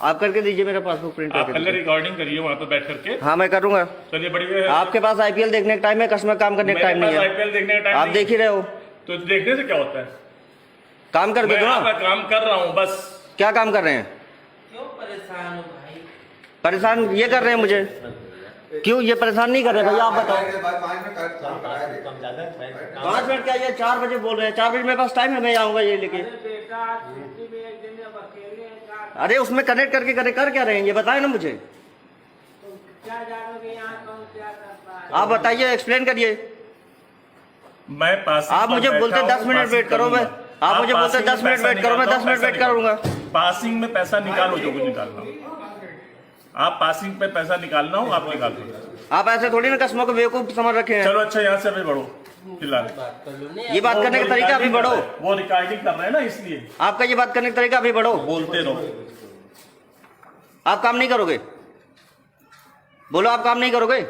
आप करके दीजिए मेरा पासबुक प्रिंट आप करके पहले दीजिए। रिकॉर्डिंग करिए वहाँ पे बैठ करके। हाँ मैं करूँगा। चलिए बढ़िया। आपके पास आईपीएल देखने का टाइम है, कस्टमर काम करने का टाइम नहीं है। आईपीएल देखने का टाइम आप देख ही रहे हो। तो देखने से क्या होता है? काम कर दो ना। मैं काम कर रहा हूँ बस। क्या काम कर रहे हैं? क्यों परेशान हो भाई? परेशान ये कर रहे हैं मुझे, क्यों ये परेशान नहीं कर रहे भैया? आप बताओ। 5 मिनट क्या, ये 4 बजे बोल रहे हैं, 4 बजे मेरे पास टाइम है, मैं आऊंगा ये लेके। बेटा छुट्टी में एक दिन अब अकेले हैं, अरे उसमें कनेक्ट करके कर क्या रहे हैं ये बताए ना मुझे। तो क्या जानोगे यहाँ कौन क्या करता है? आप बताइए, एक्सप्लेन करिए। मैं पास आप मुझे बोलते 10 मिनट वेट करो, मैं आप मुझे बोलते 10 मिनट वेट करो, मैं 10 मिनट वेट करूंगा। पासिंग में पैसा निकालो जो कुछ निकालना हो। आप पासिंग पे पैसा निकालना हो आप निकाल दो। आप ऐसे थोड़ी ना कस्टमर को बेवकूफ समझ रखे हैं। चलो अच्छा यहाँ से अभी बढ़ो फिलहाल। ये बात करने का तरीका अभी बढ़ो। वो रिकॉर्डिंग कर रहे हैं ना इसलिए। आपका ये बात करने का तरीका अभी बढ़ो। बोलते रहो। आप काम नहीं करोगे? बोलो आप काम नहीं करोगे?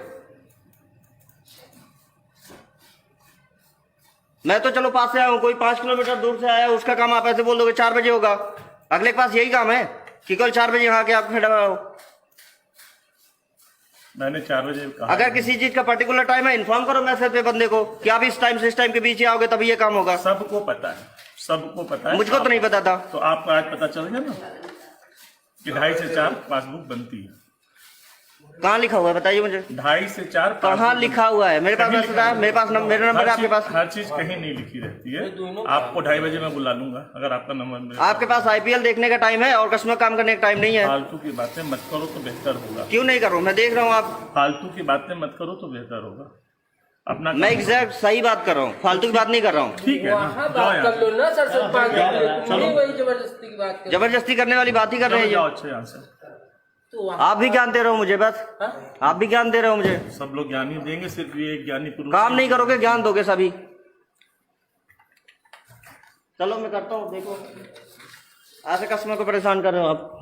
मैं तो चलो पास से आया हूँ, कोई 5 किलोमीटर दूर से आया, उसका काम आप ऐसे बोल दोगे 4 बजे होगा। अगले के पास यही काम है कि कल 4 बजे यहाँ आके आप खड़ा हो। मैंने 4 बजे कहा। अगर किसी चीज का पर्टिकुलर टाइम है, इन्फॉर्म करो मैसेज पे बंदे को कि आप इस टाइम से इस टाइम के बीच ही आओगे तभी ये काम होगा। सबको पता है, सबको पता है। मुझको तो नहीं पता था। तो आपको आज पता चल गया ना कि 2:30 से 4 पासबुक बनती है। कहाँ लिखा हुआ है बताइए मुझे। 2:30 से 4 कहाँ लिखा हुआ है? मेरे पास मैसेज आया, मेरे पास मेरा नंबर है आपके पास? हर चीज कहीं नहीं लिखी रहती है। आपको 2:30 बजे मैं बुला लूंगा अगर आपका नंबर। आपके पास आईपीएल देखने का टाइम है और कस्टमर काम करने का टाइम नहीं है। फालतू की बातें मत करो तो बेहतर होगा। क्यों नहीं करूँ? मैं देख रहा हूँ आप। फालतू की बातें मत करो तो बेहतर होगा। अपना मैं एग्जैक्ट सही बात कर रहा हूँ, फालतू की बात नहीं कर रहा हूँ। ठीक है ना, वहाँ जाओ बात कर यहाँ लो ना सर से 5 मिनट। चलो। नहीं वही जबरदस्ती की बात कर। जबरदस्ती करने वाली बात ही कर रहे से। हैं जाओ ये। अच्छा यहाँ से। तो वहाँ आप भी ज्ञान दे रहे हो मुझे, बस आप भी ज्ञान दे रहे हो मुझे। सब लोग ज्ञानी देंगे, सिर्फ ये एक ज्ञानी पुरुष काम नहीं करोगे, ज्ञान दोगे सभी। चलो मैं करता हूँ। देखो ऐसे कस्टमर को परेशान कर रहे हो आप।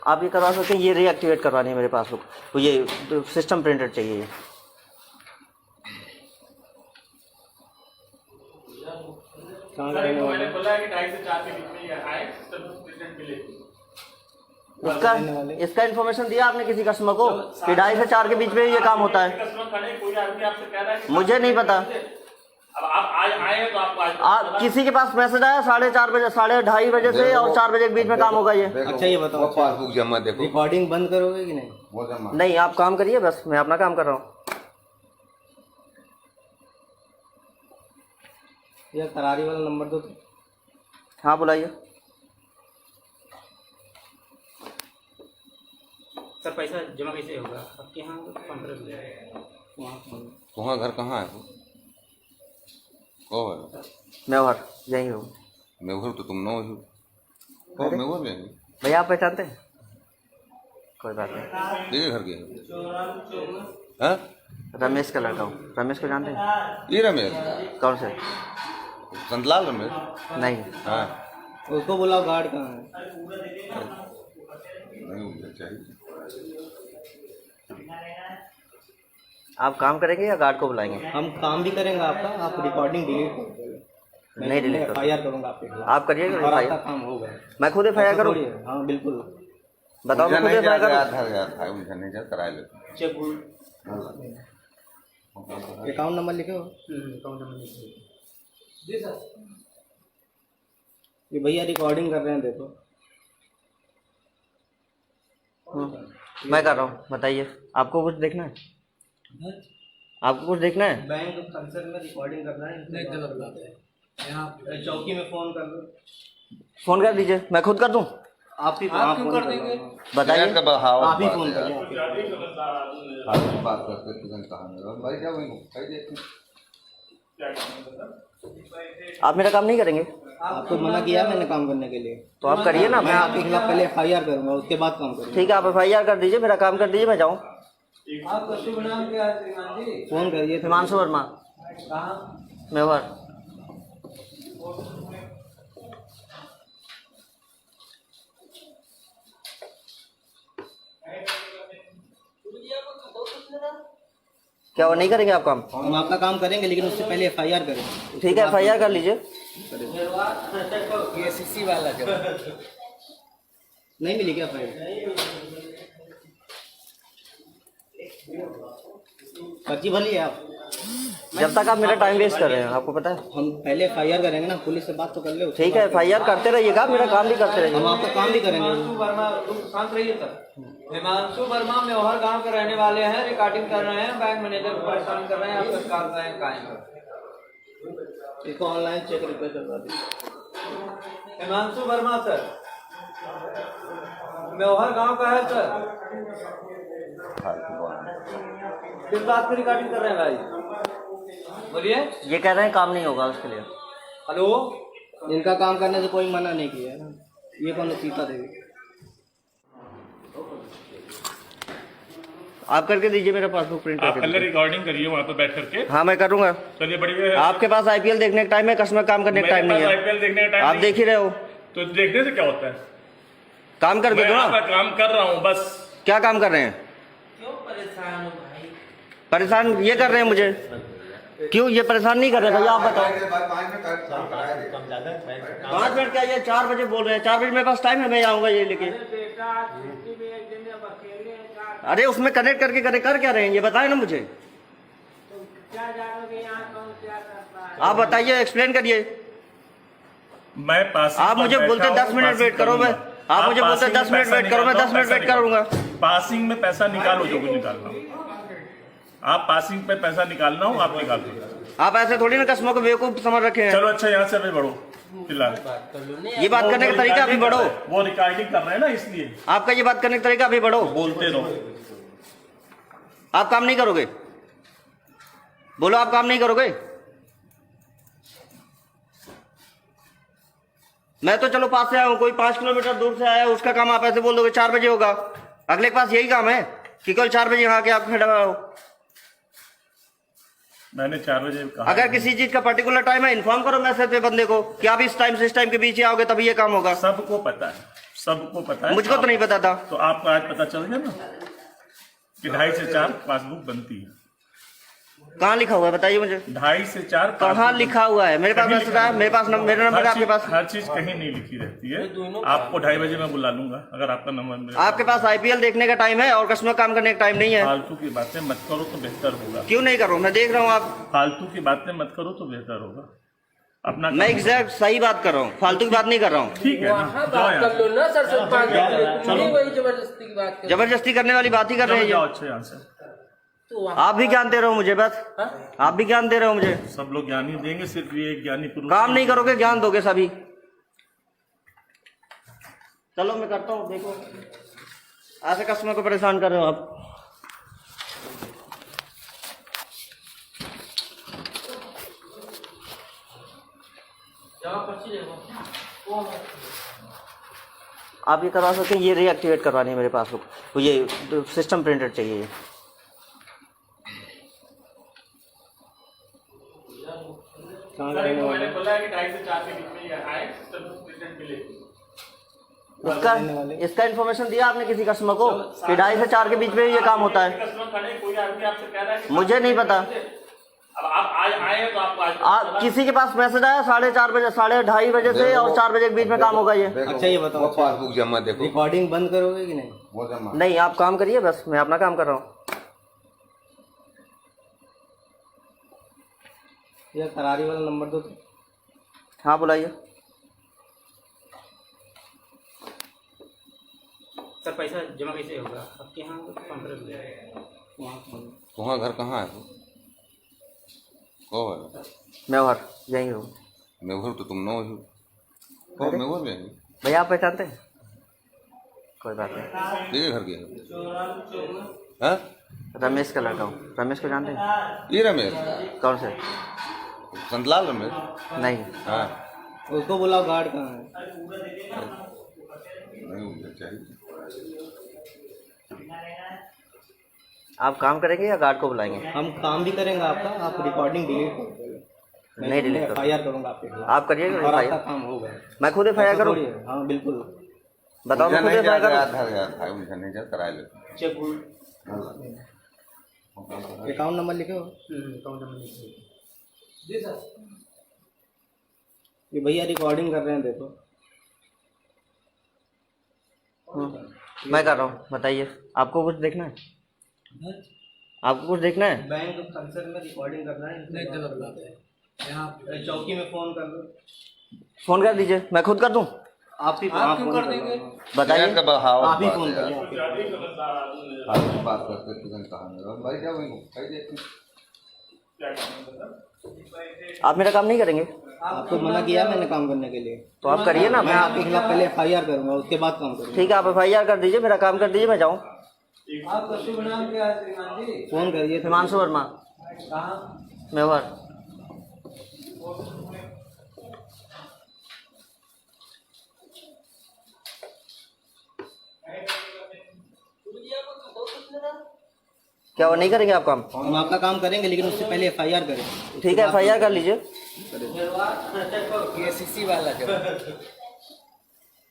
आप ये करवा सकते हैं, ये रीएक्टिवेट करवानी है मेरे पासबुक, तो ये सिस्टम प्रिंटर चाहिए। मैंने बोला कि 2:30 से 4 के बीच में ये आए, सब प्रेजेंट मिले। इसका इन्फॉर्मेशन दिया आपने किसी कस्टमर को कि 2:30 से 4 के बीच में ये काम होता है? कस्टमर खड़े, कोई आदमी आपसे कह रहा है कि मुझे नहीं पता। अब आप आज आए हैं तो आपको आज आप किसी के पास मैसेज आया 4:30 बजे, 2:30 बजे से और 4 बजे के बीच में काम होगा ये? अच्छा ये बताओ, पासबुक जमा देखो, रिकॉर्डिंग बंद करोगे कि नहीं? वो जमा नहीं, आप काम करिए, बस मैं अपना काम कर रहा हूँ। ये करारी वाला नंबर दो तो। हाँ बुलाइए। सर पैसा जमा कैसे होगा आपके यहाँ? 15 तुम्हारा घर कहाँ है? वो है मैं यही हूँ। मेघर, तो तुम नो हो। ओ मेघर में भैया आप पहचानते हैं? कोई बात नहीं। देखिए घर के हैं? रमेश का लड़का हूँ। रमेश को जानते हैं? ये रमेश कौन से? संतलाल रमेश। नहीं। हाँ उसको बुलाओ, गार्ड कहाँ है? नहीं होना चाहिए। आप काम करेंगे या गार्ड को बुलाएंगे? हम काम भी करेंगे आपका, आप रिकॉर्डिंग डिलीट कर दोगे। नहीं डिलीट करो। FIR करूँगा आपके खिलाफ। आप करिएगा और आपका FIR? काम होगा। मैं खुद FIR करूँ? हाँ बिल्कुल। बताओ मैं खुद नहीं FIR करूँ? था उनसे नहीं जा करा लेते। चेक अकाउंट नंबर लिखे हो? अकाउंट नंबर लिखे। जी सर। ये भैया रिकॉर्डिंग कर रहे हैं, देखो। मैं कर रहा हूँ, बताइए। आपको कुछ देखना है? आपको कुछ देखना है? बैंक फंक्शन में रिकॉर्डिंग कर रहा है। गलत बात है। यहाँ चौकी में फोन कर दो। फोन कर दीजिए, मैं खुद कर दूँ? आप ही फोन कर देंगे। बताइए। आप ही फोन करिए। बात करते तुरंत कहा भाई क्या आप मेरा काम नहीं करेंगे? आपको मना किया मैंने काम करने के लिए, तो आप करिए ना। मैं आपके खिलाफ पहले FIR करूंगा, उसके बाद काम करूंगा। ठीक है, आप FIR कर दीजिए, मेरा काम कर दीजिए, मैं जाऊँ। आपका शुभ नाम क्या है श्रीमान जी? फोन करिए। हिमांशु वर्मा, कहाँ? मेवाड़। क्या वो नहीं करेंगे आप काम? हम आपका काम करेंगे लेकिन उससे पहले FIR करें। ठीक है, FIR कर लीजिए। ये CC वाला जो नहीं मिलेगी FIR। पर्ची भरी है आप? जब तक आप मेरा टाइम वेस्ट कर रहे हैं, आपको पता है। हम पहले FIR करेंगे ना, पुलिस से बात तो कर ले। ठीक है, FIR करते रहिएगा, मेरा काम भी करते रहिए। हम आपका काम भी करेंगे। शांत रहिए सर। हिमांशु वर्मा मेहर गांव के रहने वाले हैं, रिकॉर्डिंग कर रहे हैं, बैंक मैनेजर को परेशान कर रहे हैं, आप सरकार बैंक कायम कर। इसको ऑनलाइन चेक रिक्वेस्ट करवा दीजिए। हिमांशु वर्मा सर मेहर गांव का है सर, किस बात की रिकॉर्डिंग कर रहे हैं भाई? बोलिए। ये कह रहे हैं काम नहीं होगा उसके लिए। हेलो, इनका काम करने से कोई मना नहीं किया है ना। ये कौन सीता देवी? आप करके दीजिए मेरा पासबुक प्रिंट आप करके पहले दीजिए। रिकॉर्डिंग करिए वहाँ पे बैठ करके। हाँ मैं करूँगा। चलिए बढ़िया है। आपके पास IPL देखने का टाइम है, कस्टमर काम करने का टाइम नहीं है। IPL देखने का टाइम आप नहीं देख ही रहे हो। तो देखने से क्या होता है? काम करके मैं दो आपका ना। काम कर रहा हूँ बस। क्या काम कर रहे हैं? क्यों परेशान हो भाई? परेशान ये कर रहे हैं मुझे। क्यों ये परेशान नहीं कर रहे भैया, आप बताओ। 5 मिनट क्या, ये 4 बजे बोल रहे हैं। 4 बजे मेरे पास टाइम है, मैं आऊँगा ये लेके। अरे उसमें कनेक्ट करके कर क्या रहे हैं ये बताए ना मुझे। आप बताइए, एक्सप्लेन करिए। मैं पास आप मुझे बोलते 10 मिनट वेट करो, मैं आप मुझे बोलते 10 मिनट वेट करो, मैं 10 मिनट वेट करूंगा। पासिंग में पैसा निकालो जो कुछ निकालना हो। आप पासिंग पे पैसा निकालना हो आप निकाल दो। आप ऐसे थोड़ी ना कस्टमर को बेवकूफ समझ रखे हैं। चलो अच्छा, यहाँ से अभी बढ़ो फिलहाल। ये बात करने का तरीका अभी बढ़ो। वो रिकॉर्डिंग कर रहे हैं ना, इसलिए आपका ये बात करने का तरीका अभी बढ़ो। बोलते रहो। आप काम नहीं करोगे? बोलो, आप काम नहीं करोगे? मैं तो चलो पास से आया हूँ, कोई 5 किलोमीटर दूर से आया, उसका काम आप ऐसे बोल दोगे 4 बजे होगा। अगले के पास यही काम है कि कल 4 बजे यहाँ के आप खड़ा हो। मैंने 4 बजे कहा। अगर किसी चीज का पर्टिकुलर टाइम है, इन्फॉर्म करो मैसेज पे बंदे को कि आप इस टाइम से इस टाइम के बीच ही आओगे तभी ये काम होगा। सबको पता है, सबको पता है। मुझको तो नहीं पता था। तो आपको आज पता चल गया ना कि 2:30 से 4 पासबुक बनती है। कहाँ लिखा हुआ है बताइए मुझे। 2:30 से 4 कहाँ लिखा हुआ है? मेरे पास मैसेज आया, मेरे पास मेरा नंबर है आपके पास? हर चीज कहीं नहीं लिखी रहती है। आपको 2:30 बजे मैं बुला लूंगा अगर आपका नंबर। आपके पास IPL देखने का टाइम है और कस्टमर काम करने का टाइम नहीं है। फालतू की बातें मत करो तो बेहतर होगा। क्यों नहीं करूँ? मैं देख रहा हूँ आप। फालतू की बातें मत करो तो बेहतर होगा। अपना मैं एग्जैक्ट सही बात कर रहा हूँ, फालतू की बात नहीं कर रहा हूँ। ठीक है ना, वहाँ जाओ बात यहाँ कर लो ना सर से 5 मिनट, चलो। नहीं वही जबरदस्ती की बात कर। जबरदस्ती करने वाली बात ही कर रहे चलो हैं जाओ ये। अच्छा यहाँ से। तो वहाँ आप भी ज्ञान दे रहे हो मुझे, बस आप भी ज्ञान दे रहे हो मुझे। सब लोग ज्ञानी देंगे, सिर्फ ये एक ज्ञानी पुरुष काम नहीं करोगे, ज्ञान दोगे सभी। चलो मैं करता हूँ। देखो ऐसे कस्टमर को परेशान कर रहे हो आप। जहाँ पर्ची देखो आप ये करवा सकते हैं, ये रीएक्टिवेट करवानी है मेरे पास। तो ये सिस्टम प्रिंटर चाहिए। मैंने बोला है कि 2:30 से 4 के बीच में ये आए तब प्रेजेंट मिलेगी। इसका इन्फॉर्मेशन दिया आपने किसी कस्टमर को कि 2:30 से 4 के बीच में ये काम होता है? कस्टमर खड़े, कोई आदमी आपसे कह रहा है कि मुझे नहीं पता। अब आप आज आए हैं तो आपको आज किसी के पास मैसेज आया 4:30 बजे, 2:30 बजे से और 4 बजे के बीच में काम होगा ये। अच्छा ये बताओ, पासबुक जमा देखो, रिकॉर्डिंग बंद करोगे कि नहीं? वो जमा। नहीं, आप काम करिए, बस मैं अपना काम कर रहा हूँ। ये करारी वाला नंबर दो तो। हाँ बुलाइए। सर पैसा जमा कैसे होगा आपके यहाँ? तुम्हारा घर कहाँ है? कौन है? मैं और यहीं हूँ। मेघर तो तुम न हो। कौन मेघर में? भैया आप पहचानते हैं? कोई बात नहीं। ये घर के हैं? रमेश का लड़का हूँ। रमेश को जानते हैं? ये रमेश कौन से? संतलाल रमेश? नहीं। हाँ उसको बुलाओ, गार्ड कहाँ है? नहीं मुझे चाहिए। आप काम करेंगे या गार्ड को बुलाएंगे? हम काम भी करेंगे आपका, आप रिकॉर्डिंग डिलीट कर दोगे। नहीं डिलीट करो। FIR करूँगा आपके खिलाफ। आप करिए और आपका FIR। काम होगा। मैं खुद FIR करूँ? हाँ बिल्कुल। बताओ मैं खुद नहीं FIR करूँ? था मुझे नहीं जा, करा लेते। चेक अकाउंट नंबर लिखे हो? अकाउंट नंबर लिखे। जी सर। ये भैया रिकॉर्डिंग कर रहे हैं, देखो। मैं कर रहा हूँ, बताइए आपको कुछ देखना है? आपको कुछ देखना है? बैंक फंक्शन में रिकॉर्डिंग करना है। नहीं, गलत बात है। यहाँ चौकी में फोन कर लो। फोन कर दीजिए, मैं खुद कर दूँ? आप ही आप क्यों कर देंगे? बताइए। आप ही फोन करिए। बात करते भाई क्या आप मेरा काम नहीं करेंगे? आपको मना किया मैंने काम करने के लिए, तो आप करिए ना। मैं आपके खिलाफ पहले FIR करूंगा, उसके बाद काम करूंगा। ठीक है, आप FIR कर दीजिए, मेरा काम कर दीजिए, मैं जाऊँ। आपका शुभ नाम क्या है श्रीमान जी? फोन करिए। हिमांशु वर्मा, कहाँ? मेवाड़। क्या वो नहीं करेंगे आप काम? हम आपका काम करेंगे, लेकिन उससे पहले FIR करें। ठीक है, FIR कर लीजिए। KCC वाला जो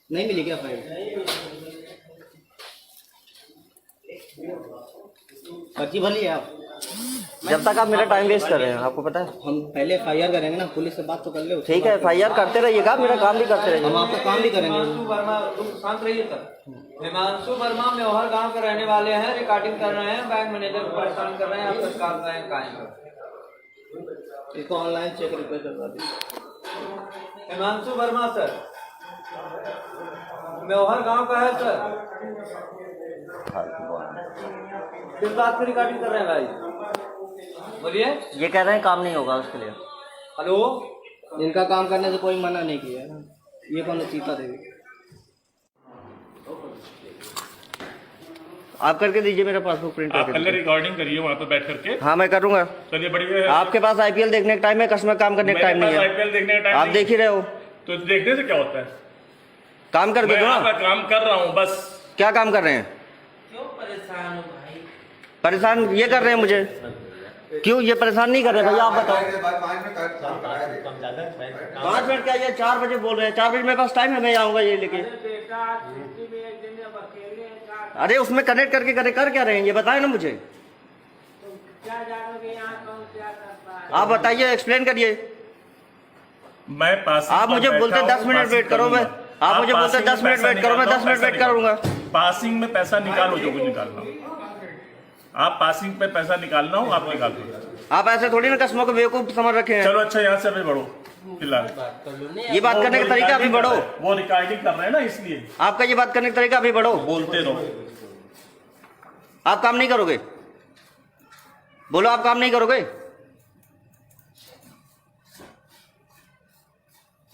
नहीं मिलेगी FIR। पर्ची भरी है आप? जब तक आप मेरा टाइम वेस्ट कर रहे हैं, आपको पता है। हम पहले FIR करेंगे ना, पुलिस से बात तो कर ले। ठीक है, FIR करते रहिएगा, मेरा काम भी करते रहिए। हम आपका काम भी करेंगे। हिमांशु वर्मा, शांत रहिए सर। हिमांशु वर्मा मेहर गांव के रहने वाले हैं, रिकॉर्डिंग कर रहे हैं, बैंक मैनेजर को परेशान कर रहे हैं, आप सरकार कायम कर। इसको ऑनलाइन चेक रिक्वेस्ट करवा दीजिए। हिमांशु वर्मा सर, मेहर गांव का है सर। किस बात की रिकॉर्डिंग कर रहे हैं भाई? बोलिए। ये कह रहे हैं काम नहीं होगा उसके लिए। हेलो, इनका काम करने से कोई मना नहीं किया है। ये कौन सीता देवी? आप करके दीजिए मेरा पासबुक प्रिंट आप करके पहले दीजिए। रिकॉर्डिंग करिए वहाँ पे बैठ करके। हाँ, मैं करूँगा। चलिए बढ़िया है। आपके पास IPL देखने का टाइम है, कस्टमर काम करने का टाइम नहीं है। IPL देखने का टाइम आप नहीं। देख ही रहे हो, तो देखने से क्या होता है? काम करके मैं दो आपका ना। काम कर रहा हूँ बस। क्या काम कर रहे हैं? क्यों परेशान हो भाई? परेशान ये कर रहे हैं मुझे। क्यों ये परेशान नहीं कर रहे भैया, आप बताओ। 5 मिनट क्या, ये 4 बजे बोल रहे हैं। 4 बजे मेरे पास टाइम है, मैं आऊँगा ये लेके। अरे उसमें कनेक्ट करके कर क्या रहे हैं, ये बताए ना मुझे। आप बताइए, एक्सप्लेन करिए। मैं पासिंग आप मुझे बोलते 10 मिनट वेट करो, मैं आप मुझे बोलते 10 मिनट वेट करो, मैं 10 मिनट वेट करूंगा। पासिंग में पैसा निकालो जो कुछ निकालना हो। आप पासिंग पे पैसा निकालना हो आप निकाल दो। आप ऐसे थोड़ी ना कस्टमर को बेवकूफ समझ रखे हैं। चलो अच्छा, यहाँ से अभी बढ़ो फिलहाल। ये बात करने का तरीका अभी बढ़ो। वो रिकॉर्डिंग कर रहे हैं ना, इसलिए आपका ये बात करने का तरीका अभी बढ़ो। बोलते रहो। आप काम नहीं करोगे? बोलो, आप काम नहीं करोगे?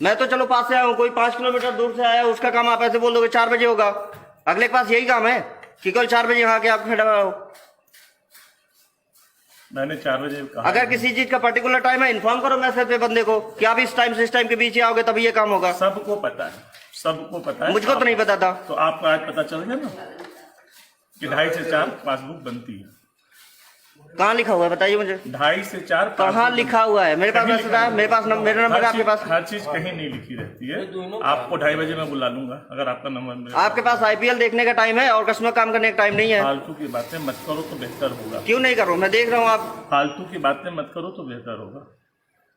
मैं तो चलो पास से आया हूँ, कोई 5 किलोमीटर दूर से आया, उसका काम आप ऐसे बोल दोगे 4 बजे होगा। अगले के पास यही काम है कि कल 4 बजे यहाँ के आप खड़ा हो। मैंने 4 बजे कहा। अगर किसी चीज का पर्टिकुलर टाइम है, इन्फॉर्म करो मैसेज पे बंदे को कि आप इस टाइम से इस टाइम के बीच ही आओगे, तभी ये काम होगा। सबको पता है, सबको पता है। मुझको तो नहीं पता था। तो आपको आज पता चल गया ना कि 2:30 से 4 पासबुक बनती है। कहाँ लिखा हुआ है बताइए मुझे। 2:30 से 4 कहाँ लिखा हुआ है? मेरे पास मैसेज आया, मेरे पास मेरा नंबर है आपके पास। हर चीज कहीं नहीं लिखी रहती है। आपको 2:30 बजे मैं बुला लूंगा अगर आपका नंबर। आपके पास IPL देखने का टाइम है और कस्टमर काम करने का टाइम नहीं है। फालतू की बातें मत करो तो बेहतर होगा। क्यों नहीं कर रहा हूँ? मैं देख रहा हूँ आप। फालतू की बातें मत करो तो बेहतर होगा।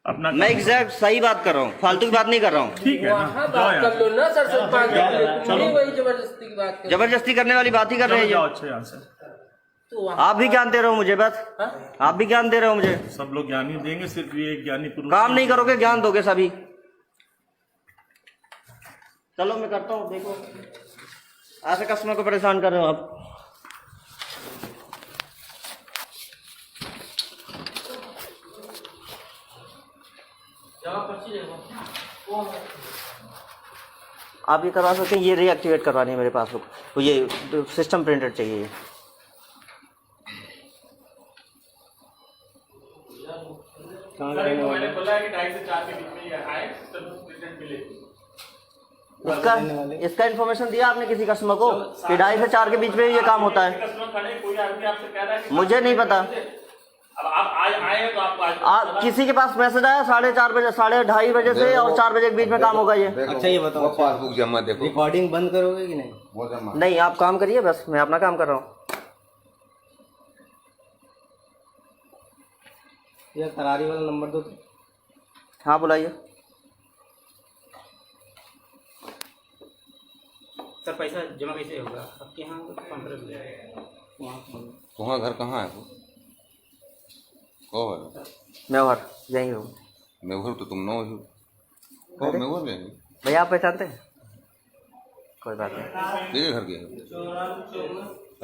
अपना मैं एग्जैक्ट सही बात कर रहा हूँ, फालतू की बात नहीं कर रहा हूँ। ठीक है ना, जाओ यहाँ से। ना सर, चलो। वही जबरदस्ती की बात कर। जबरदस्ती करने वाली बात ही कर रहे हैं जाओ ये। अच्छा यहाँ से। आप भी ज्ञान दे रहे हो मुझे, बस आप भी ज्ञान दे रहे हो मुझे। सब लोग ज्ञानी देंगे, सिर्फ ये एक ज्ञानी पुरुष। काम नहीं करोगे, ज्ञान दोगे सभी। चलो मैं करता हूँ, देखो ऐसे कस्टमर को परेशान कर रहे हो आप। आप ये करवा सकते हैं, ये रीएक्टिवेट करवानी है मेरे पास। तो ये सिस्टम प्रिंटेड चाहिए। मैंने बोला है कि 2:30 से 4 के बीच में ये आए, तब प्रिंटेड मिले। इसका इन्फॉर्मेशन दिया आपने किसी कस्टमर को कि 2:30 से 4 के बीच में ये काम होता है? कस्टमर खड़े, कोई आदमी आपसे कह रहा है कि मुझे नहीं पता। अब आप आए हैं तो आपको आप किसी के पास मैसेज आया 4:30 बजे, 2:30 बजे से और 4 बजे के बीच में काम होगा ये? अच्छा ये बताओ, पासबुक जमा देखो, रिकॉर्डिंग बंद करोगे कि नहीं? वो जमा। नहीं, आप काम करिए, बस मैं अपना काम कर रहा हूँ। ये करारी वाला नंबर दो। हाँ बुलाइए। सर पैसा जमा कैसे होगा आपके यहाँ काउंटर पे? तुम्हारा घर कहाँ है? कहो है मेवाड़ यहीं हूँ। मेघर तो तुम नो हो मेघर जाएंगे भैया आप पहचानते हैं? कोई बात नहीं। तेरे घर के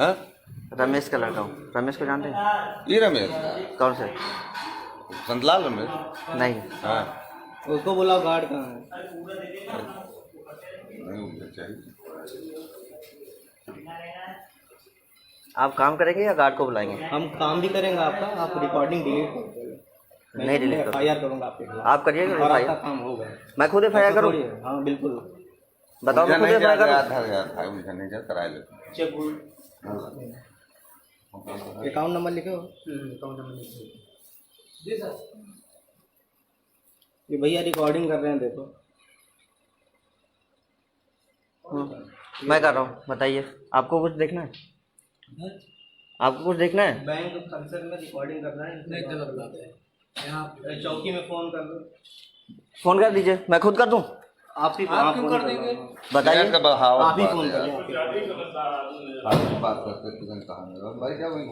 है? रमेश का लड़का हूँ। रमेश को जानते हैं? ये रमेश कौन से? संतलाल रमेश नहीं। हाँ उसको बुलाओ, गार्ड कहाँ है? नहीं मुझे चाहिए। आप काम करेंगे या गार्ड को बुलाएंगे? हम काम भी करेंगे आपका, आप रिकॉर्डिंग डिलीट कर दोगे। नहीं डिलीट करो। FIR करूँगा आपके खिलाफ। आप करिएगा और FIR? आपका काम होगा। मैं खुद FIR करूँ? हाँ बिल्कुल। बताओ मैं खुद FIR करूँ? मुझे नहीं जा करा लेते। अकाउंट नंबर लिखे हो? अकाउंट नंबर जी सर। ये भैया रिकॉर्डिंग कर रहे हैं, देखो। मैं कर रहा हूँ, बताइए। आपको कुछ देखना है? आपको कुछ देखना है? बैंक फंक्शन में रिकॉर्डिंग करना है। नहीं गलत बात है। यहाँ चौकी में फोन कर दो। फोन कर दीजिए, मैं खुद कर दूँ? आप ही क्यों कर देंगे? बताइए। आप ही फोन करिए। बात करते तुरंत कहा भाई क्या वही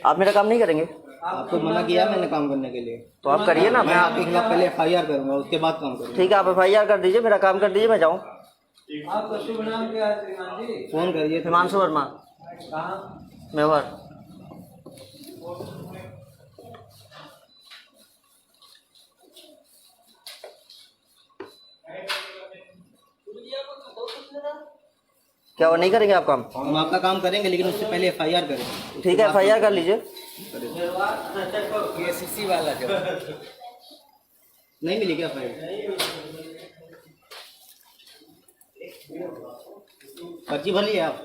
आप मेरा काम नहीं करेंगे? आपको मना किया मैंने काम करने के लिए, तो आप करिए ना। मैं आपके खिलाफ पहले FIR करूंगा, उसके बाद काम करूंगा। ठीक है, आप FIR कर दीजिए, मेरा काम कर दीजिए, मैं जाऊँ। आपका शुभ नाम क्या है श्रीमान जी? फोन करिए। हिमांशु वर्मा, कहाँ? मेवाड़। क्या वो नहीं करेंगे आप काम? हम आपका काम करेंगे, लेकिन उससे पहले FIR करेंगे। ठीक है, FIR कर लीजिए। ये CC वाला जब नहीं मिली क्या फाइल? पर्ची भर लिए आप?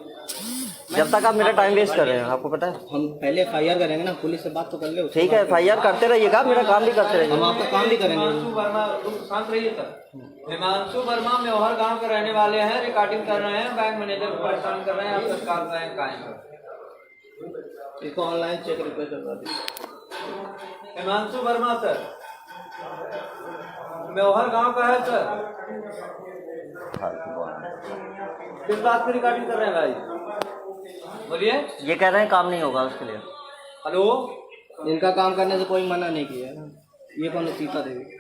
जब तक आप मेरा टाइम वेस्ट कर रहे हैं, आपको पता है। हम पहले FIR करेंगे ना, पुलिस से बात तो कर ले। ठीक है, FIR करते रहिएगा, मेरा काम भी करते रहिए। हम आपका काम भी करेंगे। हिमांशु वर्मा, शांत रहिए सर। हिमांशु वर्मा मेवाड़ गांव के रहने वाले हैं, रिकॉर्डिंग कर रहे हैं, बैंक मैनेजर को परेशान कर रहे हैं, आप सरकार बैंक कायम। इसको ऑनलाइन चेक रिक्वेस्ट करवा दीजिए। हिमांशु वर्मा सर मेवाड़ गांव का है सर। किस बात की रिकॉर्डिंग कर रहे हैं भाई? बोलिए। ये कह रहे हैं काम नहीं होगा उसके लिए। हेलो, इनका काम करने से कोई मना नहीं किया है ना। ये कौन है? सीता देवी।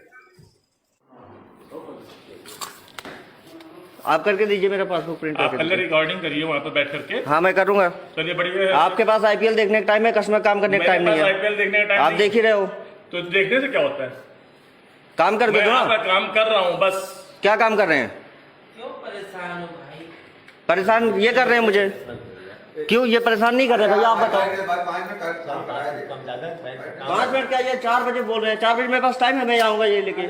आप करके दीजिए, मेरा पासबुक प्रिंट आप करके पहले दीजिए। रिकॉर्डिंग करिए वहाँ पे बैठ करके। हाँ मैं करूँगा। चलिए बढ़िया है। आपके पास IPL देखने का टाइम है, कस्टमर काम करने का टाइम नहीं है। IPL देखने का टाइम आप नहीं। देख ही रहे हो। तो देखने से क्या होता है? काम करके मैं दो आपका ना। काम कर रहा हूँ बस। क्या काम कर रहे हैं? क्यों परेशान हो भाई? परेशान ये कर रहे हैं मुझे। क्यों ये परेशान नहीं कर रहे भैया? आप बताओ। 5 मिनट क्या, ये 4 बजे बोल रहे हैं। 4 बजे मेरे पास टाइम है, मैं आऊँगा ये लेके।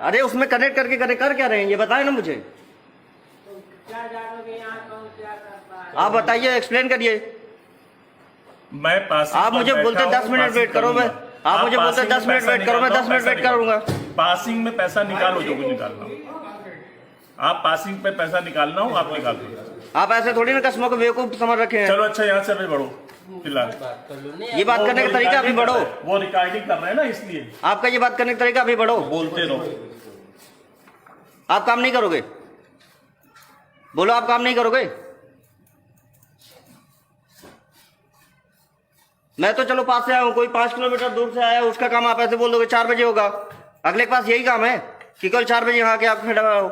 अरे उसमें कनेक्ट करके कर क्या रहे हैं, ये बताए ना मुझे। आप बताइए, एक्सप्लेन करिए। मैं पास आप मुझे बोलते 10 मिनट वेट करो, मैं आप मुझे बोलते 10 मिनट वेट करो, मैं 10 मिनट वेट करूंगा। पासिंग में पैसा निकालो जो कुछ निकालना हो। आप पासिंग पे पैसा निकालना हो आप निकाल दो। आप ऐसे थोड़ी ना कस्टमर को बेवकूफ समझ रखे हैं। चलो अच्छा, यहाँ से अभी बढ़ो फिलहाल। ये बात करने का तरीका अभी बढ़ो। वो रिकॉर्डिंग कर रहे हैं ना, इसलिए आपका ये बात करने का तरीका अभी बढ़ो। बोलते रहो। आप काम नहीं करोगे? बोलो, आप काम नहीं करोगे? मैं तो चलो पास से आया हूँ, कोई 5 किलोमीटर दूर से आया, उसका काम आप ऐसे बोल दोगे 4 बजे होगा। अगले के पास यही काम है कि कल 4 बजे यहाँ के आप खड़ा हो।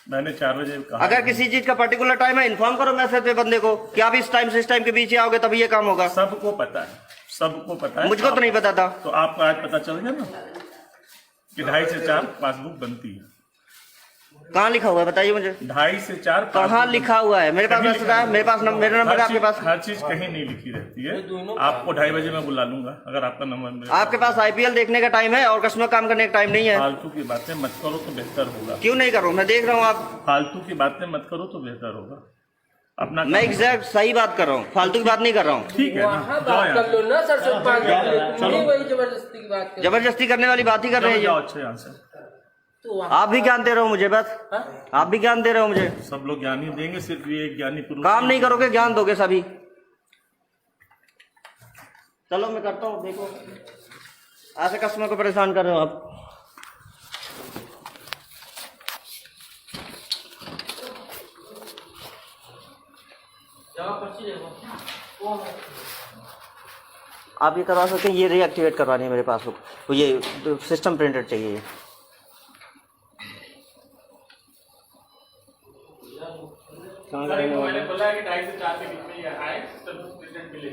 मैंने 4 बजे कहा। अगर किसी चीज का पर्टिकुलर टाइम है, इन्फॉर्म करो मैसेज पे बंदे को कि आप इस टाइम से इस टाइम के बीच ही आओगे, तभी ये काम होगा। सबको पता है, सबको पता है। मुझको तो नहीं पता था। तो आपको आज पता चल गया ना कि 2:30 से 4 पासबुक बनती है। कहाँ लिखा हुआ है बताइए मुझे। 2:30 से 4 कहाँ लिखा हुआ है? मेरे पास कहीं मैसेज आया, मेरे पास मेरा नंबर आपके पास। हर चीज कहीं नहीं लिखी रहती है। आपको 2:30 बजे मैं बुला लूंगा अगर आपका नंबर। आपके पास IPL देखने का टाइम है और कस्टमर काम करने का टाइम नहीं है। फालतू की बातें मत करो तो बेहतर होगा। क्यों नहीं करूँ? मैं देख रहा हूँ आप। फालतू की बातें मत करो तो बेहतर होगा। अपना मैं एग्जैक्ट सही बात कर रहा हूँ, फालतू की बात नहीं कर रहा हूँ। ठीक है ना, जाओ यहाँ से। ना सर, वही जबरदस्ती की बात कर। जबरदस्ती करने वाली बात ही कर रहे हैं जाओ ये। अच्छा यहाँ से। तो वहाँ आप भी ज्ञान दे रहे हो मुझे, बस आप भी ज्ञान दे रहे हो मुझे। सब लोग ज्ञान ही देंगे, सिर्फ ये एक ज्ञानी पुरुष काम नहीं करोगे, ज्ञान दोगे सभी। चलो मैं करता हूँ। देखो ऐसे कस्टमर को परेशान कर रहे हो आप। आप ये करवा सकते हैं, ये रीएक्टिवेट करवानी है मेरे पासबुक, तो ये सिस्टम प्रिंटेड चाहिए ये। मैंने बोला कि 2.5 से 4 के बीच में ये आए, तब रिजल्ट मिले।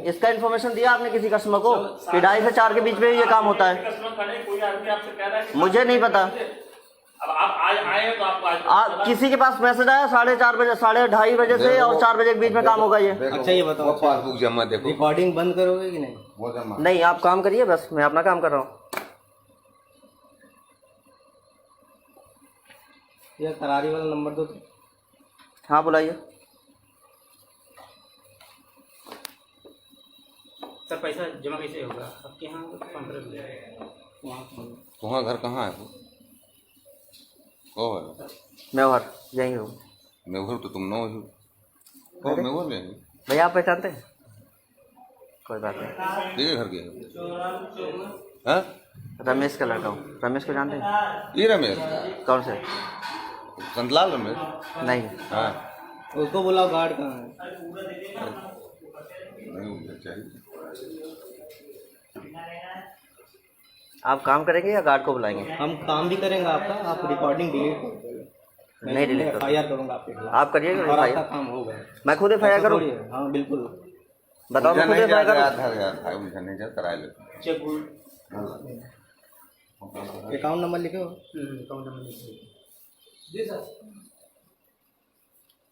इसका इन्फॉर्मेशन दिया आपने किसी कस्टमर को कि 2.5 से 4 के बीच में ये काम होता है? कस्टमर खड़े, कोई आदमी आपसे कह रहा है कि मुझे नहीं पता। अब आप आज आए हैं तो आपको आज आप किसी के पास मैसेज आया 4:30 बजे, 2:30 बजे से और 4 बजे के बीच में काम होगा ये? अच्छा ये बताओ, पासबुक जमा देखो, रिकॉर्डिंग बंद करोगे कि नहीं? वो जमा नहीं, आप काम करिए, बस मैं अपना काम कर रहा हूँ। ये करारी वाला नंबर दो। हाँ बुलाइए। सर पैसा जमा कैसे होगा आपके यहाँ? वहाँ तुम्हारा घर कहाँ है? वो है मेवाड़, यहीं हूँ। मेघर, तो तुम नो हो मेघर ले भैया आप पहचानते हैं? कोई बात नहीं। ठीक है, घर के हैं? रमेश का लड़का हूँ। रमेश को जानते हैं? ये रमेश कौन से? संतलाल रमेश? नहीं। हाँ, उसको बुलाओ, गार्ड कहाँ है? नहीं चाहिए। आप काम करेंगे या गार्ड को बुलाएंगे? हम काम भी करेंगे आपका, आप रिकॉर्डिंग डिलीट कर दोगे। नहीं डिलीट करो। FIR करूँगा आपके खिलाफ। आप करिएगा और आपका FIR? काम होगा। मैं खुद FIR करूँ? हाँ बिल्कुल। बताओ, मैं खुद FIR करूँ? नहीं जा करा ले। चेक अकाउंट नंबर लिखे हो? अकाउंट नंबर लिखिए।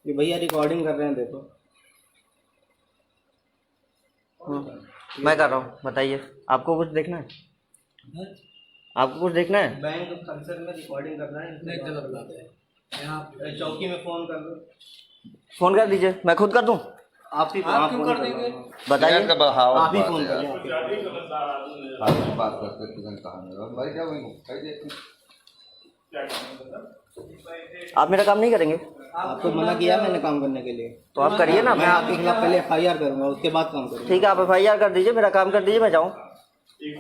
ये भैया रिकॉर्डिंग कर रहे हैं, देखो। मैं कर रहा हूँ, बताइए। आपको कुछ देखना है? आपको कुछ देखना है? बैंक फंक्शन में रिकॉर्डिंग करना है। नहीं, गलत बात है। यहाँ चौकी में फोन कर दो। फोन कर दीजिए, मैं खुद कर दूँ? आप ही क्यों कर देंगे? बताइए। का बढ़ावा आप ही फोन करिए। आपकी बात करते तुरंत कहा मेरा भाई क्या वही कह दे। आप मेरा काम नहीं करेंगे? आपको मना किया मैंने काम करने के लिए। तो आप करिए ना। मैं आपके खिलाफ पहले FIR करूंगा, उसके बाद काम करूंगा। ठीक है, आप FIR कर दीजिए, मेरा काम कर दीजिए, मैं जाऊँ।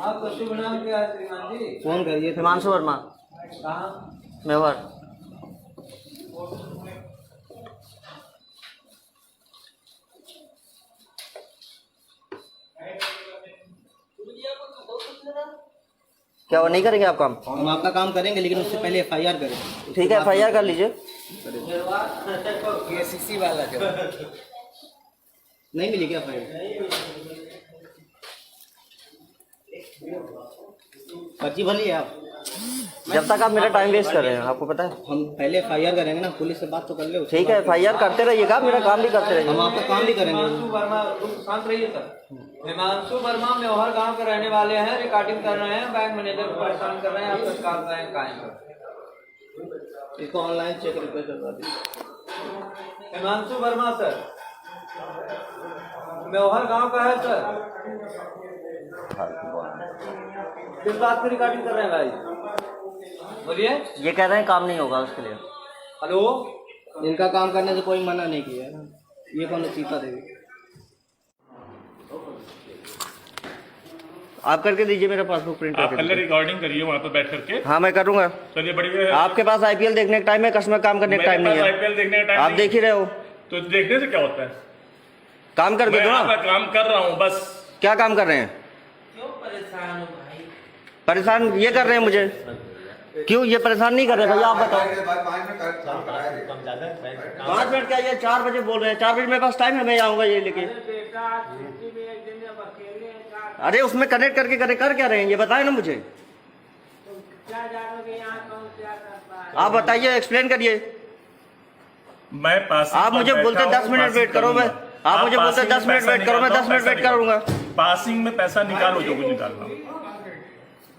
आपका शुभ नाम क्या है श्रीमान जी? फोन करिए। हिमांशु वर्मा, कहाँ? मेवाड़। क्या वो नहीं करेंगे आप काम? हम आपका काम करेंगे, लेकिन उससे पहले FIR करेंगे। ठीक है, FIR कर लीजिए। ये CC वाला जो नहीं मिली क्या FIR? पर्ची भर लिए आप? जब तक आप मेरा टाइम वेस्ट कर रहे हैं, आपको पता है। हम पहले FIR करेंगे ना, पुलिस से बात तो कर ले। ठीक है, FIR करते रहिएगा, मेरा काम भी करते रहिए। हम आपका काम भी करेंगे। हिमांशु वर्मा, शांत रहिए सर। हिमांशु वर्मा मेवाड़ गांव के रहने वाले हैं, रिकॉर्डिंग कर रहे हैं, बैंक मैनेजर को परेशान कर रहे हैं, आप तत्काल कायम करें। इसको ऑनलाइन चेक रिक्वेस्ट करवा दीजिए। हिमांशु वर्मा सर, मेवाड़ गांव का है सर। किस बात की रिकॉर्डिंग कर रहे हैं भाई? बोलिए। ये कह रहे हैं काम नहीं होगा उसके लिए। हेलो, इनका काम करने से कोई मना नहीं किया है ना। ये कौन है? सीता देवी। आप करके दीजिए, मेरा पासबुक प्रिंट आप करके पहले दीजिए। रिकॉर्डिंग करिए वहाँ पे बैठ करके। हाँ मैं करूँगा। चलिए बढ़िया। आपके पास IPL देखने का टाइम है, कस्टमर काम करने का टाइम नहीं है। IPL देखने का टाइम आप देख ही रहे हो। तो देखने से क्या होता है? काम कर मैं दो आपका ना। काम कर रहा हूँ बस। क्या काम कर रहे हैं? परेशान हो भाई? परेशान ये कर रहे हैं मुझे। क्यों ये परेशान नहीं कर रहे भैया, आप बताओ। 5 मिनट क्या, ये 4 बजे बोल रहे हैं। 4 बजे मेरे पास टाइम है, मैं आऊँगा ये लेके। अरे उसमें कनेक्ट करके कर क्या रहे हैं, ये बताए ना मुझे। आप बताइए, एक्सप्लेन करिए। मैं पास आप मुझे बोलते 10 मिनट वेट करो, मैं आप मुझे बोलते 10 मिनट वेट करो, मैं 10 मिनट वेट करूंगा। पासिंग में पैसा निकालो जो कुछ निकालना हो।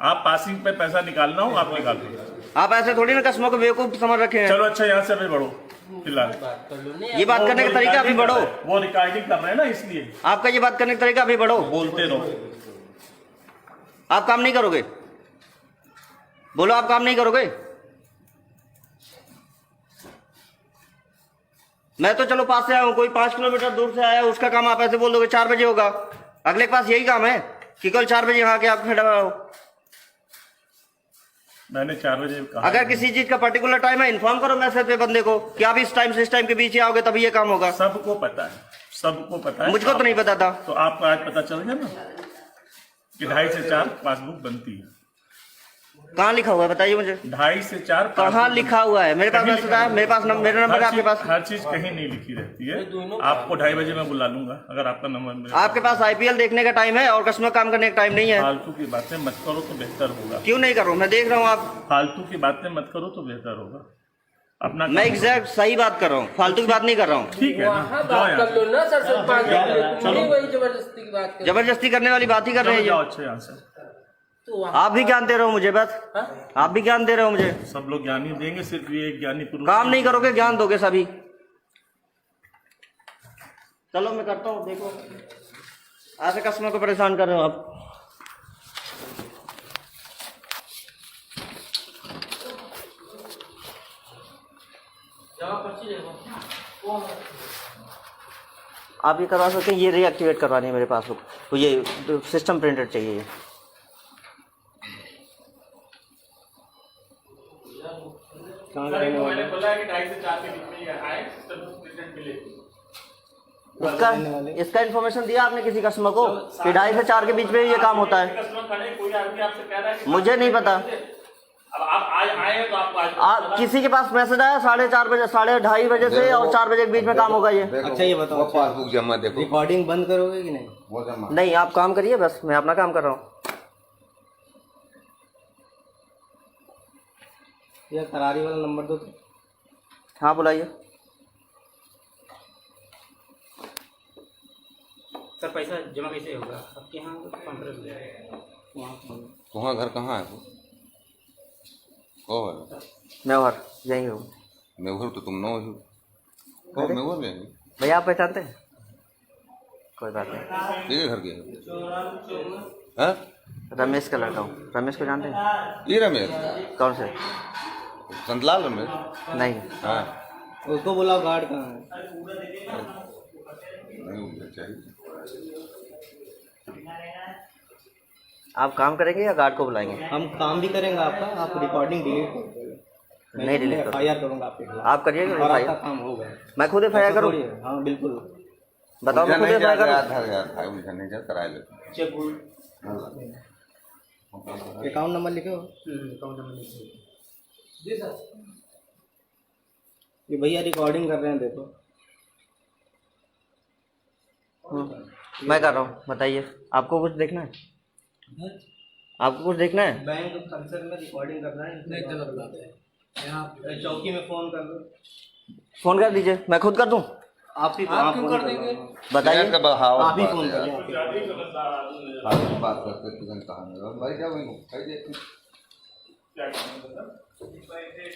आप पासिंग पे पैसा निकालना हो आप निकाल दो। आप ऐसे थोड़ी ना कस्टमर को बेवकूफ समझ रखे हैं। चलो अच्छा, यहाँ से अभी बढ़ो फिलहाल। ये बात करने का तरीका अभी बढ़ो। वो रिकॉर्डिंग कर रहे हैं ना, इसलिए आपका ये बात करने का तरीका अभी बढ़ो। बोलते रहो। आप काम नहीं करोगे? बोलो आप काम नहीं करोगे? मैं तो चलो पास से आया हूँ, कोई 5 किलोमीटर दूर से आया, उसका काम आप ऐसे बोल दोगे 4 बजे होगा। अगले के पास यही काम है कि कल 4 बजे यहाँ के आप खड़ा हो। मैंने 4 बजे कहा। अगर किसी चीज का पर्टिकुलर टाइम है, इन्फॉर्म करो मैसेज पे बंदे को कि आप इस टाइम से इस टाइम के बीच ही आओगे तभी ये काम होगा। सबको पता है, सबको पता है। मुझको तो नहीं पता था। तो आपको आज पता चल गया ना कि 2:30 से 4 पासबुक बनती है। कहाँ लिखा हुआ है बताइए मुझे? 2:30 से 4 कहाँ लिखा हुआ है? मेरे पास मैसेज आया, मेरे पास मेरा नंबर है आपके पास? हर चीज कहीं नहीं लिखी रहती है। आपको 2:30 बजे मैं बुला लूंगा अगर आपका नंबर। आपके पास IPL देखने का टाइम है और कस्टमर काम करने का टाइम नहीं है। फालतू की बातें मत करो तो बेहतर होगा। क्यों नहीं करूँ? मैं देख रहा हूँ आप। फालतू की बातें मत करो तो बेहतर होगा। अपना मैं एग्जैक्ट सही बात कर रहा हूँ, फालतू की बात नहीं कर रहा हूँ। ठीक है ना, वहाँ जाओ बात यहाँ कर लो ना सर, सिर्फ 5 मिनट। चलो। वही जबरदस्ती की बात कर। जबरदस्ती करने वाली बात ही कर रहे से। हैं जाओ ये। अच्छे यहाँ से। तो वहाँ आप भी ज्ञान दे रहे हो मुझे, बस आप भी ज्ञान दे रहे हो मुझे। सब लोग ज्ञानी देंगे, सिर्फ ये एक ज्ञानी पुरुष काम नहीं करोगे, ज्ञान दोगे सभी। चलो मैं करता हूँ। देखो ऐसे कस्टमर को परेशान कर रहे हो आप। आप ये करवा सकते हैं, ये रीएक्टिवेट करवानी है मेरे पास। तो ये सिस्टम प्रिंटेड चाहिए ये। मैंने बोला कि 2:30 से 4 के बीच में ये आए, तब रिजल्ट मिले। इसका इन्फॉर्मेशन दिया आपने किसी कस्टमर को कि 2:30 से 4 के बीच में ये काम होता है? कस्टमर खड़े, कोई आदमी आपसे कह रहा है कि मुझे नहीं पता। अब आप आज आए तो आपको आज आप किसी के पास मैसेज आया 4:30 बजे, 2:30 बजे से और 4 बजे के बीच में काम होगा ये? अच्छा ये बताओ, पासबुक जमा देखो, रिकॉर्डिंग बंद करोगे कि नहीं? वो जमा। नहीं, आप काम करिए, बस मैं अपना काम कर रहा हूँ। ये करारी वाला नंबर दो तो। हाँ बुलाइए। सर पैसा जमा कैसे होगा आपके यहाँ? काउंटर तुम्हारा घर कहाँ है? वो है मैं यही हूँ। मेघर, तो तुम नो हो। ओ मेघर में भैया आप पहचानते हैं? कोई बात नहीं। ये घर के हैं? रमेश का लड़का हूँ। रमेश को जानते हैं? ये रमेश कौन से? संतलाल रमेश? नहीं। हाँ उसको बुलाओ, गार्ड कहाँ है? नहीं मुझे चाहिए। आप काम करेंगे या गार्ड को बुलाएंगे? हम काम भी करेंगे आपका, आप रिकॉर्डिंग डिलीट कर देंगे। नहीं डिलीट करो। FIR करूँगा आपके खिलाफ। आप करिएगा और आपका FIR? काम होगा। मैं खुद FIR करूँ? हाँ बिल्कुल। बताओ मैं खुद FIR करूँ? मुझे नहीं जा करा लेते। चेक अकाउंट नंबर लिखो। जी सर। ये भैया रिकॉर्डिंग कर रहे हैं, देखो। मैं कर रहा हूँ, बताइए। आपको कुछ देखना है? आपको कुछ देखना है? बैंक फंक्शन में रिकॉर्डिंग करना है। नहीं, गलत बात है। यहाँ चौकी में फोन कर दो। फोन कर दीजिए, मैं खुद कर दूँ? आप ही क्यों कर देंगे? बताइए। आप ही फोन करिए। बात करते तुरंत कहा मेरा भाई क्या वही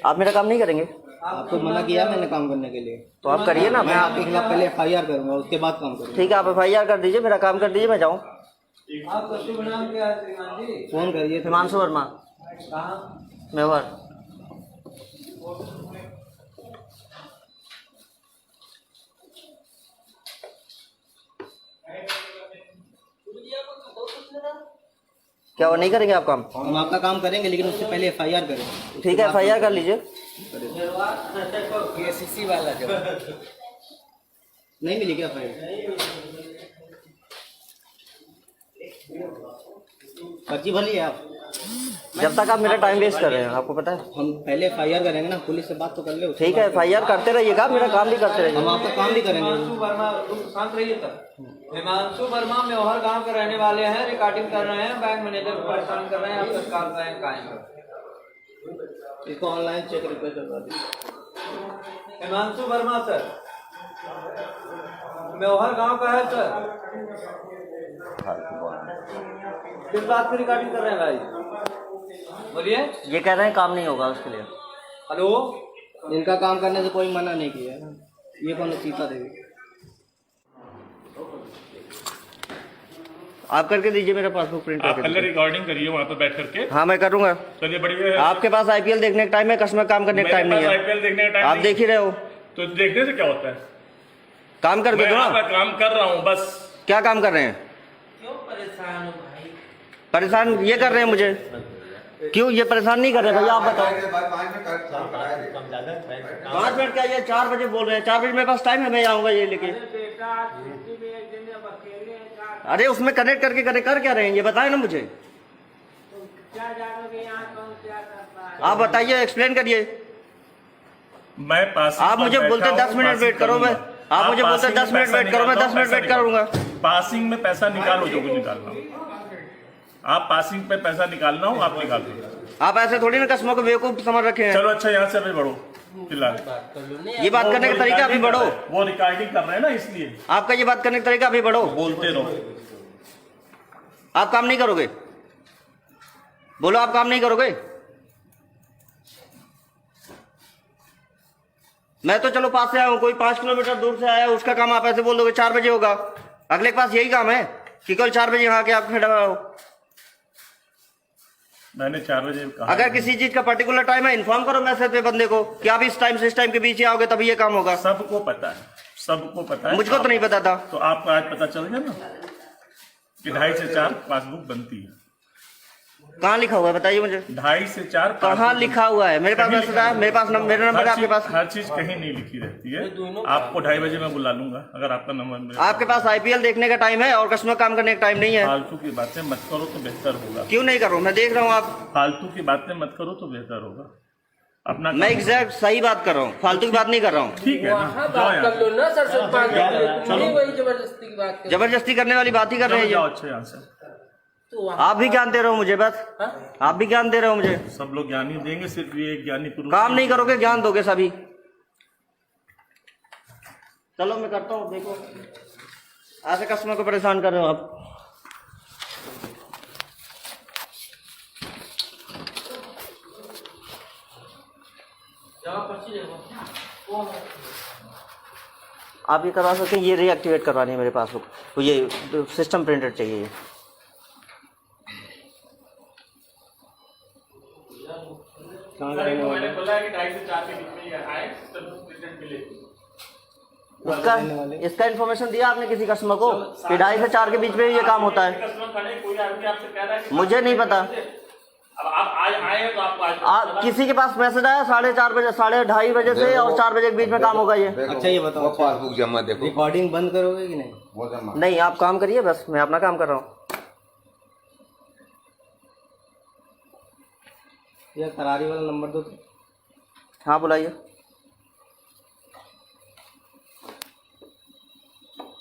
आप मेरा काम नहीं करेंगे? आपको मना किया मैंने काम करने के लिए। तो आप करिए ना। मैं आपके खिलाफ पहले FIR करूंगा, उसके बाद काम करूंगा। ठीक है, आप FIR कर दीजिए, मेरा काम कर दीजिए, मैं जाऊँ। आपका शुभ नाम क्या है श्रीमान जी? फोन करिए। हिमांशु वर्मा, कहाँ? मेवाड़। क्या वो नहीं करेंगे आप काम? हम आपका काम करेंगे, लेकिन उससे पहले FIR करेंगे। ठीक है, FIR कर लीजिए। KCC वाला जो नहीं मिली क्या FIR? पर्ची भर लिया आप? जब तक आप मेरा टाइम वेस्ट कर रहे हैं, आपको पता है। हम पहले FIR करेंगे ना, पुलिस से बात तो कर ले। ठीक है, FIR करते रहिएगा, मेरा काम भी करते हम रहिए। आपका काम भी करेंगे। हिमांशु वर्मा, शांत रहिए सर। हिमांशु वर्मा मेहर गांव के रहने वाले हैं, रिकॉर्डिंग कर रहे हैं, बैंक मैनेजर को परेशान कर रहे हैं, आप तत्काल बैंक कायम। इसको ऑनलाइन चेक रिक्वेस्ट करवा दीजिए। हिमांशु वर्मा सर, मेहर गांव का है सर। किस बात की रिकॉर्डिंग कर रहे हैं भाई? बोलिए। ये कह रहे हैं काम नहीं होगा उसके लिए। हेलो, इनका काम करने से कोई मना नहीं किया है। ये कौन है? सीता देवी। आप करके दीजिए मेरा पासबुक प्रिंट आप करके पहले दीजिए। रिकॉर्डिंग करिए वहाँ पे बैठ करके। हाँ मैं करूँगा। चलिए बढ़िया है। आपके पास आईपीएल देखने का टाइम है, कस्टमर काम करने का टाइम नहीं है। आईपीएल देखने का टाइम आप नहीं। देख ही रहे हो, तो देखने से क्या होता है? काम करके मैं दो यहाँ ना। पर काम कर रहा हूँ बस। क्या काम कर रहे हैं? क्यों परेशान हो भाई? परेशान ये कर रहे हैं मुझे, क्यों ये परेशान नहीं कर रहे भैया? आप बताओ। 5 मिनट क्या, ये 4 बजे बोल रहे हैं, 4 बजे मेरे पास टाइम है, मैं आऊंगा ये लेके। बेटा छुट्टी में एक दिन अब अकेले हैं, अरे उसमें कनेक्ट करके कर क्या रहे हैं ये बताए ना मुझे। क्या जानोगे यहाँ कौन क्या करता है? आप बताइए, एक्सप्लेन करिए। मैं पासिंग आप पर मुझे बैठा बोलते हूँ, 10 मिनट पासिंग वेट करो, मैं करूंगा। आप मुझे बोलते पासिंग में 10 मिनट पैसा वेट करो, मैं निकालो, 10 मिनट पैसा वेट करूंगा। पासिंग में पैसा निकालो जो कुछ निकालना हो। आप पासिंग पे पैसा निकालना हो आप निकाल दो। आप ऐसे थोड़ी ना कस्टमर को बेवकूफ समझ रखे हैं। चलो अच्छा यहाँ से अभी बढ़ो फिलहाल। ये बात करने का तरीका अभी बढ़ो। वो रिकॉर्डिंग कर रहे हैं ना इसलिए। आपका ये बात करने का तरीका अभी बढ़ो। बोलते रहो। आप काम नहीं करोगे? बोलो आप काम नहीं करोगे? मैं तो चलो पास से आया हूँ, कोई 5 किलोमीटर दूर से आया, उसका काम आप ऐसे बोल दोगे 4 बजे होगा। अगले के पास यही काम है कि कल 4 बजे यहाँ आके आप खड़ा हो। मैंने 4 बजे कहा। अगर किसी चीज का पर्टिकुलर टाइम है, इन्फॉर्म करो मैसेज पे बंदे को कि आप इस टाइम से इस टाइम के बीच ही आओगे तभी ये काम होगा। सबको पता है, सबको पता है। मुझको तो नहीं पता था। तो आपको आज पता चल गया ना कि 2:30 से 4 पासबुक बनती है। कहाँ लिखा हुआ है बताइए मुझे? 2:30 से 4 कहाँ लिखा हुआ है? मेरे पास मैसेज आया, मेरे पास मेरा नंबर है आपके पास? हर चीज कहीं नहीं लिखी रहती है। आपको 2:30 बजे मैं बुला लूंगा अगर आपका नंबर। आपके पास आईपीएल देखने का टाइम है और कस्टमर काम करने का टाइम नहीं है। फालतू की बातें मत करो तो बेहतर होगा। क्यों नहीं करूँ? मैं देख रहा हूँ आप। फालतू की बातें मत करो तो बेहतर होगा। अपना मैं एग्जैक्ट सही बात कर रहा हूँ, फालतू की बात नहीं कर रहा हूँ। ठीक है ना, वहाँ जाओ बात यहाँ कर लो ना सर से 5 चलो। मिनट वही जबरदस्ती की बात कर जबरदस्ती करने वाली बात ही कर रहे चलो हैं जाओ ये। अच्छा यहाँ से। तो वहाँ आप भी ज्ञान दे रहे हो मुझे, बस आप भी ज्ञान दे रहे हो मुझे। सब लोग ज्ञानी देंगे, सिर्फ ये एक ज्ञानी पुरुष काम नहीं करोगे, ज्ञान दोगे सभी। चलो मैं करता हूँ। देखो ऐसे कस्टमर को परेशान कर रहे हो आप। आप ये करवा सकते हैं, ये रीएक्टिवेट करवानी है मेरे पासबुक, तो ये सिस्टम प्रिंटेड चाहिए ये। मैंने बोला कि 2:30 से 4 के बीच में ये आए तब प्रेजेंट मिले। इसका इन्फॉर्मेशन दिया आपने किसी कस्टमर को कि 2:30 से 4 के बीच में ये काम होता है? कस्टमर खड़े, कोई आदमी आपसे कह रहा है कि मुझे नहीं पता। अब आप आज आए हैं तो आपको आज किसी के पास मैसेज आया 4:30 बजे, 2:30 बजे से और 4 बजे के बीच में काम होगा ये। अच्छा ये बताओ, वो पासबुक जमा देखो, रिकॉर्डिंग बंद करोगे कि नहीं? वो जमा। नहीं आप काम करिए, बस मैं अपना काम कर रहा हूँ। ये करारी वाला नंबर दो तो। हाँ बुलाइए।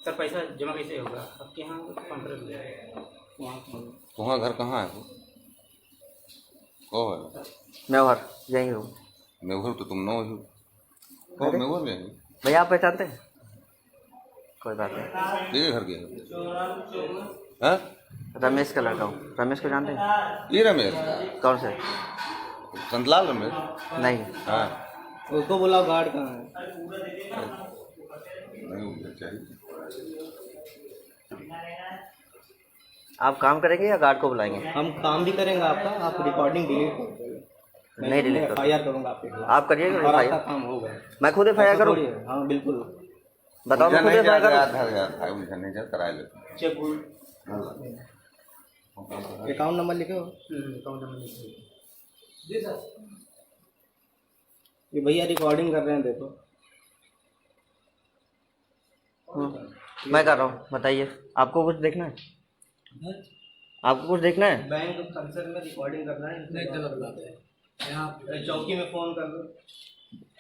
सर पैसा जमा कैसे होगा? आपके यहाँ काउंटर पे तुम्हारा घर कहाँ है? वो है मैं यहीं हूँ। मेघर, तो तुम नो हो। ओ मेघर में है। भैया आप पहचानते हैं? कोई बात नहीं। ये घर के है? हाँ? रमेश का लड़का हूँ। रमेश को जानते हैं? ये रमेश, कौन से? संतलाल रमेश। नहीं। हाँ उसको बुलाओ, गार्ड कहाँ है? नहीं मुझे चाहिए। आप काम करेंगे या गार्ड को बुलाएंगे? हम काम भी करेंगे आपका, आप रिकॉर्डिंग डिलीट कर दो। नहीं डिलीट करो। FIR करूँगा आपके खिलाफ। आप करिएगा और आपका FIR? काम होगा। मैं खुद FIR करूँ? हाँ बिल्कुल। बताओ मैं खुद FIR करूँ? नहीं जा कराए लेते। चेक अकाउंट नंबर लिखे हो? ये भैया रिकॉर्डिंग कर रहे हैं, देखो। मैं कर रहा हूँ, बताइए आपको कुछ देखना है? आपको कुछ देखना है? बैंक कंसर्न में रिकॉर्डिंग करना है, नहीं गलत बात है। यहाँ चौकी में फोन कर दो।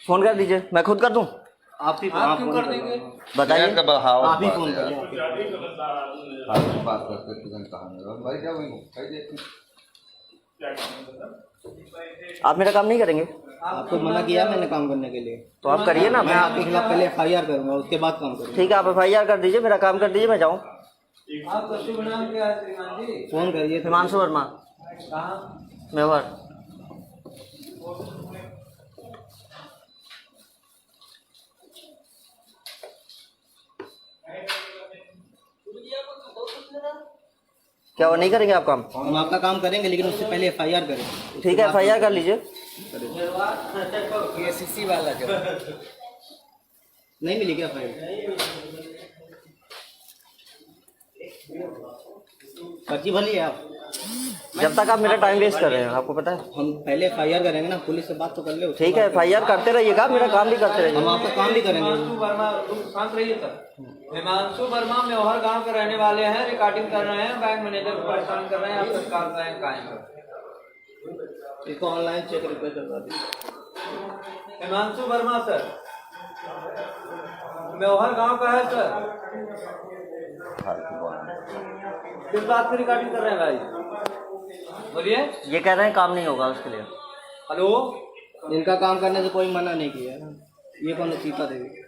फोन कर दीजिए, मैं खुद कर दूँ? आप ही क्यों कर देंगे? बताइए। आप ही फोन करिए। बात करते तुरंत कहा मेरा भाई क्या वही आप मेरा काम नहीं करेंगे? आपको मना किया मैंने काम करने के लिए, तो आप करिए ना। मैं आपके खिलाफ पहले FIR करूंगा, उसके बाद काम करूंगा। ठीक है, आप FIR कर दीजिए, मेरा काम कर दीजिए, मैं जाऊँ। आपका शुभ नाम क्या है श्रीमान जी? फोन करिए। हिमांशु वर्मा, कहाँ? मेवाड़। क्या वो नहीं करेंगे आप काम? हम आपका काम करेंगे लेकिन उससे पहले FIR करें। ठीक है, FIR कर लीजिए। ये CC वाला जो नहीं मिली क्या FIR? फर्जी भली है आप। जब तक आप मेरा टाइम वेस्ट कर रहे हैं, आपको पता है। हम पहले FIR करेंगे ना, पुलिस से बात तो कर ले। ठीक है, FIR करते रहिएगा, मेरा काम भी करते हम रहिएगा। आपका काम भी करेंगे। हिमांशु वर्मा, तुम शांत रहिए सर। हिमांशु वर्मा मेहर गांव के रहने वाले हैं, रिकॉर्डिंग कर रहे हैं, बैंक मैनेजर को परेशान कर रहे हैं, आप तत्काल बैंक कायम करें। इसको ऑनलाइन चेक रिक्वेस्ट करवा दीजिए। हिमांशु वर्मा सर, मेहर गांव का है सर। किस बात की रिकॉर्डिंग कर रहे हैं भाई? बोलिए। ये कह रहे हैं काम नहीं होगा उसके लिए। हेलो, इनका काम करने से कोई मना नहीं किया। ये कौन है सीता देवी?